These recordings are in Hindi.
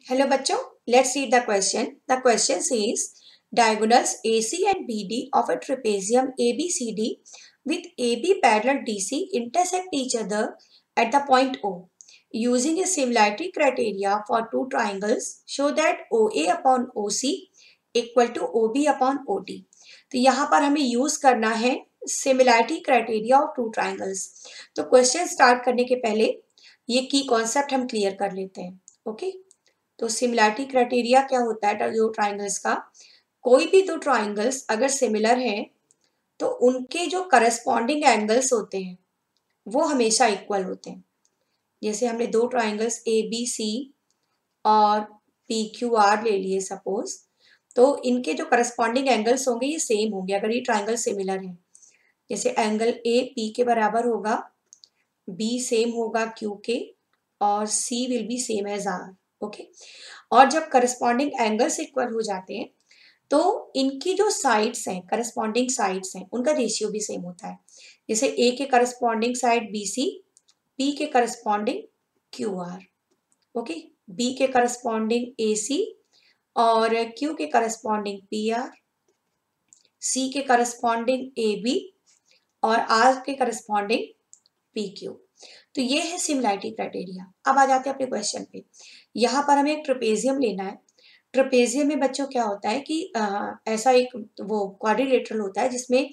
Hello बच्चों, let's read the question. The question says diagonals AC and BD of a trapezium ABCD with AB parallel DC intersect each other at the point O. Using a similarity criteria for two triangles, show that OA upon OC equal to OB upon OD. तो यहाँ पर हमें यूज करना है similarity criteria of two triangles. तो क्वेश्चन स्टार्ट करने के पहले ये की कॉन्सेप्ट हम क्लियर कर लेते हैं. ओके तो सिमिलैरिटी क्राइटेरिया क्या होता है दो ट्राइंगल्स का. कोई भी दो ट्राइंगल्स अगर सिमिलर हैं तो उनके जो करस्पॉन्डिंग एंगल्स होते हैं वो हमेशा इक्वल होते हैं. जैसे हमने दो ट्राइंगल्स ए बी सी और पी क्यू आर ले लिए सपोज, तो इनके जो करस्पॉन्डिंग एंगल्स होंगे ये सेम होंगे अगर ये ट्राइंगल सिमिलर है. जैसे एंगल ए पी के बराबर होगा, बी सेम होगा क्यू के और C will be same as R. Okay और जब करस्पॉन्डिंग एंगल्स इक्वल हो जाते हैं तो इनकी जो साइड्स हैं करस्पॉन्डिंग साइड्स हैं उनका रेशियो भी सेम होता है. जैसे ए के corresponding side B C, P के corresponding Q R. Okay B के करस्पॉन्डिंग ए सी और क्यू के करस्पॉन्डिंग पी आर, सी के करस्पॉन्डिंग ए बी और आर के करस्पॉन्डिंग पी क्यू. तो ये है सिमिलैरिटी क्राइटेरिया. अब आ जाते हैं अपने क्वेश्चन पे. यहाँ पर हमें एक ट्रेपेजियम लेना है. ट्रेपेजियम में बच्चों क्या होता है कि ऐसा एक वो क्वाड्रिलेटरल होता है जिसमें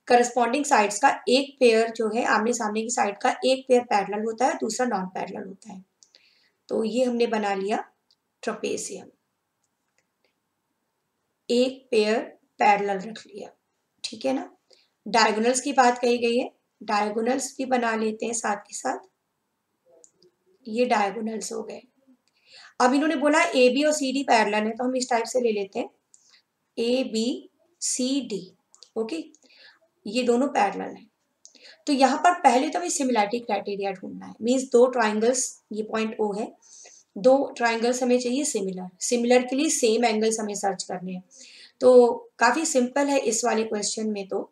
करस्पॉन्डिंग साइड्स का एक पेयर जो है आमने सामने की साइड का एक पेयर पैरेलल होता है, दूसरा नॉन पैरेलल होता है. तो ये हमने बना लिया ट्रेपेजियम, एक पेयर पैरेलल रख लिया. ठीक है ना. डायगोनल्स की बात कही गई है, डायगोनल्स भी बना लेते हैं साथ के साथ. ये डायगोनल्स हो गए. अब इन्होंने बोला ए बी और सी डी पैरेलल है तो हम इस टाइप से ले लेते हैं A B C D. Okay ये दोनों पैरेलल हैं. तो यहाँ पर पहले तो हमें सिमिलैरिटी क्राइटेरिया ढूंढना है. मींस दो ट्राइंगल्स, ये पॉइंट ओ है, दो ट्राइंगल्स हमें चाहिए सिमिलर. सिमिलर के लिए सेम एंगल्स हमें सर्च करने हैं. तो काफी सिंपल है इस वाले क्वेश्चन में. तो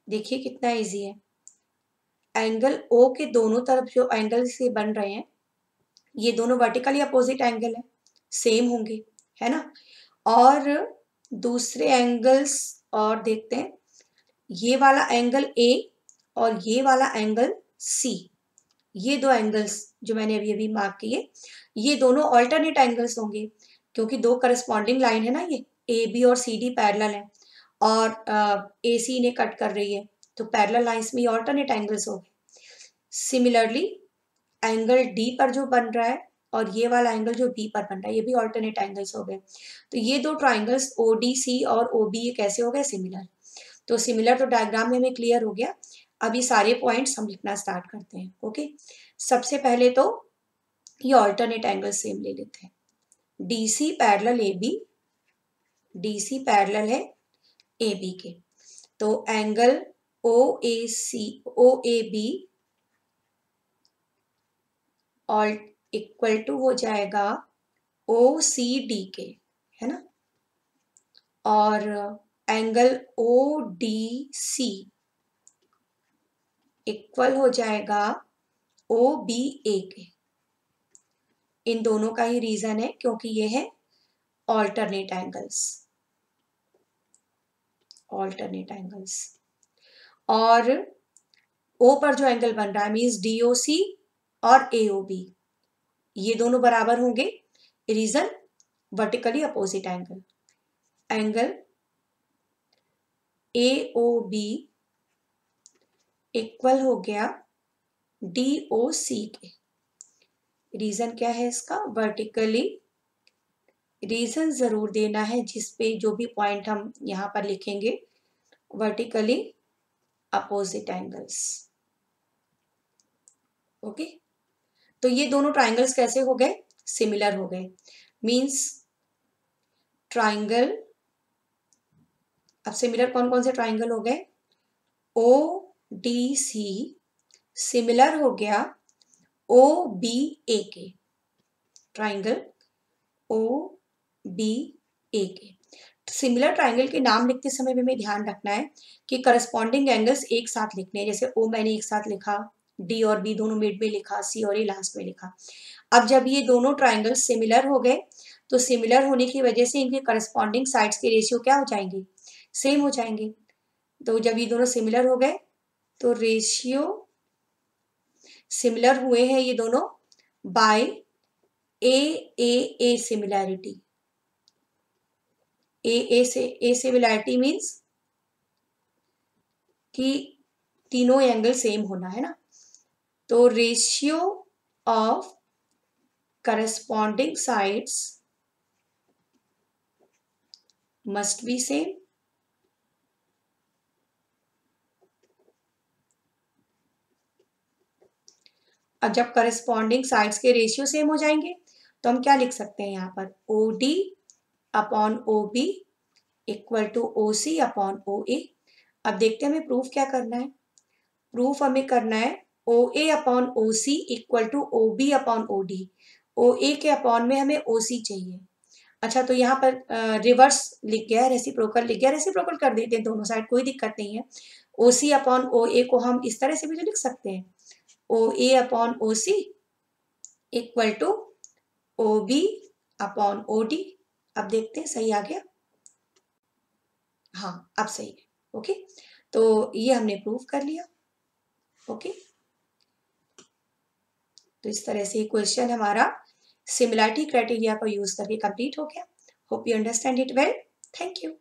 देखिए कितना इजी है. एंगल ओ के दोनों तरफ जो एंगल्स ये बन रहे हैं ये दोनों वर्टिकली अपोजिट एंगल है, सेम होंगे है ना. और दूसरे एंगल्स और देखते हैं, ये वाला एंगल ए और ये वाला एंगल सी, ये दो एंगल्स जो मैंने अभी अभी मार्क किए ये दोनों ऑल्टरनेट एंगल्स होंगे क्योंकि दो करस्पॉन्डिंग लाइन है ना, ये ए बी और सी डी पैरेलल है और ए सी इन्हें कट कर रही है तो पैरेलल लाइंस में ये ऑल्टरनेट एंगल्स हो गए. सिमिलरली एंगल डी पर जो बन रहा है और ये वाला एंगल जो बी पर बन रहा है ये भी ऑल्टरनेट एंगल्स हो गए. तो ये दो ट्राइंगल्स ओ डी सी और ओ बी ये कैसे हो गए सिमिलर. तो सिमिलर तो डायग्राम में हमें क्लियर हो गया. अब ये सारे पॉइंट्स हम लिखना स्टार्ट करते हैं. ओके सबसे पहले तो ये ऑल्टरनेट एंगल सेम ले लेते हैं. D C parallel A B, D C parallel है ए बी के. तो angle O A C O A B और इक्वल टू हो जाएगा ओ सी डी के, है ना. और angle O D C equal हो जाएगा ओ बी ए के. इन दोनों का ही रीजन है क्योंकि ये है ऑल्टरनेट एंगल्स, ऑल्टरनेट एंगल्स. और ओ पर जो एंगल बन रहा है मीन्स डी ओ सी और ए ओ बी ये दोनों बराबर होंगे. Reason vertically opposite angle. Angle A O B equal हो गया डी ओ सी के. रीजन क्या है इसका, वर्टिकली. रीजन जरूर देना है जिसपे जो भी पॉइंट हम यहाँ पर लिखेंगे वर्टिकली अपोजिट एंगल्स. ओके तो ये दोनों ट्राइंगल्स कैसे हो गए, सिमिलर हो गए. मींस ट्राइंगल, अब सिमिलर कौन कौन से ट्राइंगल हो गए, ओ डी सी सिमिलर हो गया ओ बी ए के. ट्राइंगल ओ बी ए के. सिमिलर ट्राइंगल के नाम लिखते समय में हमें ध्यान रखना है कि करस्पॉन्डिंग एंगल्स एक साथ लिखने हैं. जैसे ओ मैंने एक साथ लिखा, डी और बी दोनों मिड में लिखा, सी और ए लास्ट में लिखा। अब जब ये दोनों ट्राइंगल सिमिलर हो गए तो सिमिलर होने की वजह से इनके करस्पॉन्डिंग साइड्स के रेशियो क्या हो जाएंगे, सेम हो जाएंगे। तो जब ये दोनों सिमिलर हो गए तो रेशियो सिमिलर हुए हैं ये दोनों by A similarity. A similarity means कि तीनों एंगल सेम होना है ना। तो ratio of corresponding sides must be same. अब जब करस्पॉन्डिंग साइड्स के रेशियो सेम हो जाएंगे तो हम क्या लिख सकते हैं यहाँ पर, O D upon O B equal to O C upon O A. अब देखते हैं हमें प्रूफ क्या करना है। प्रूफ हमें करना है O A upon O C equal to O B upon O D. O A के अपॉन में हमें ओ सी चाहिए। अच्छा, तो यहाँ पर रिवर्स लिख गया है, रेसिप्रोकल लिख गया, रेसिप्रोकल कर देते हैं दोनों साइड, कोई दिक्कत नहीं है। ओ सी अपॉन ओ ए को हम इस तरह से भी तो लिख सकते हैं, O A upon O C equal to O B upon O D. अब देखते हैं सही आ गया, हाँ अब सही है। ओके, तो ये हमने प्रूव कर लिया। ओके, तो इस तरह से क्वेश्चन हमारा सिमिलैरिटी क्राइटेरिया को यूज करके कंप्लीट हो गया। Hope you understand it well. Thank you.